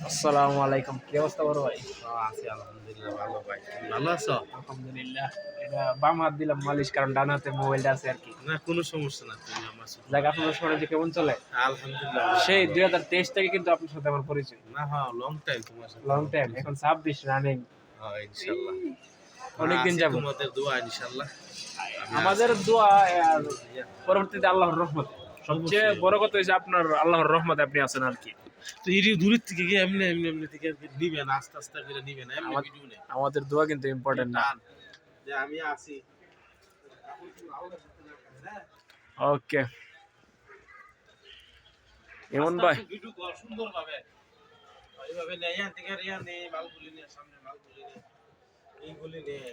আসসালামু আলাইকুম। কি অবস্থা বড় ভাই? আছি আলহামদুলিল্লাহ ভালো ভাই। তুমি ভালো আছো? আলহামদুলিল্লাহ। এটা বাম হাত দিলাম মালিশ, কারণ ডান হাতে মোবাইলটা আছে আর কি। না কোনো সমস্যা না, তুমি আমার সাথে যাক, আপনার শরীর কেমন চলে? আলহামদুলিল্লাহ সেই ভালো। 2023 থেকে কিন্তু আপনার সাথে আমার পরিচয়। না হ্যাঁ লং টাইম তোমার সাথে লং আমার টাইম, পরিচয়। এখন 26 রানিং। হ্যাঁ ইনশাআল্লাহ। অনেকদিন আছি যাবো। তোমাদের দোয়া ইনশাআল্লাহ। আমি আমাদের আছি। দোয়া আর পরবর্তীতে আল্লাহর রহমত। সবচেয়ে অবশ্যই বড় কথা হচ্ছে আপনার আল্লাহর রহমতে আপনি আছেন আর কি। তো এই দূরের থেকে গিয়ে এমনি থেকে আর কি নিবেন, আস্তে আস্তে করে নিবেন, এমনি ভিডিও নেই। আমাদের দোয়া কিন্তু ইম্পর্টেন্ট না। যে আমি আছি। ওকে, ইমন আস্তে ভাই। আস্তে ভিডিও কর সুন্দরভাবে। এইভাবে নেই ইয়ান থেকে ইয়ান নেই, মালগুলি নিয়ে সামনে মালগুলি নিয়ে এইগুলি নিয়ে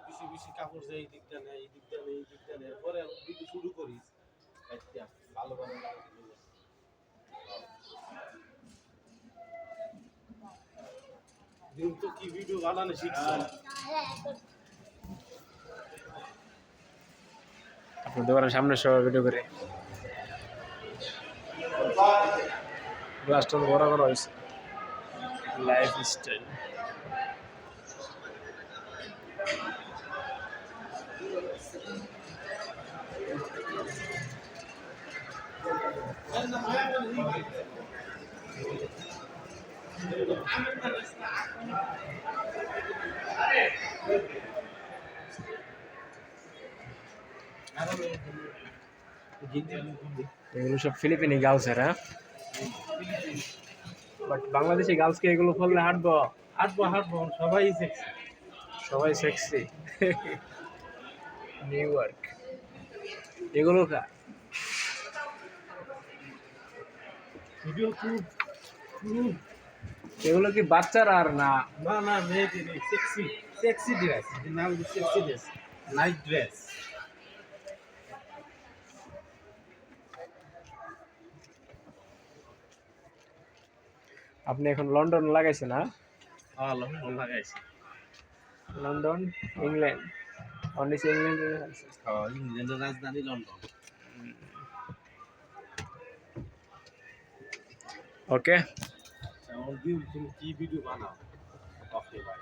বেশি বেশি কাপড় যে এই দিকটা নেই, এই দিকটা নেই, এই দিকটা নেই, পরে ভিডিও শুরু করিস একটা ভালো ভালো লাগবে। দিন তো কি ভিডিও বানানো শিখছো? আপনি দোকানের সামনে সবাই ভিডিও করে গ্লাসটা বড় করা হয়েছে। Life style. এগুলো সব ফিলিপিনি গার্লসের, হ্যাঁ? বাট বাংলাদেশি গার্লসকে এগুলো করলে হাঁটবো? হাঁটবো হাঁটবো, সবাই সেক্সি। সবাই সেক্সি। নিউ ইয়র্ক এগুলো কা ভিডিও খুব এগুলো কি বাচ্চারা আর না? না না মেয়েদের সেক্সি সেক্সি ড্রেস, নাম সেক্সি ড্রেস, নাইট ড্রেস। আপনি এখন লন্ডন লাগাইছেন, না? হ্যাঁ লন্ডন লাগাইছি। London, England. Only England. হ্যাঁ ইংল্যান্ডের রাজধানী লন্ডন। ওকে। দিন তুমি কি ভিডিও বানাও? ওকে ভাই।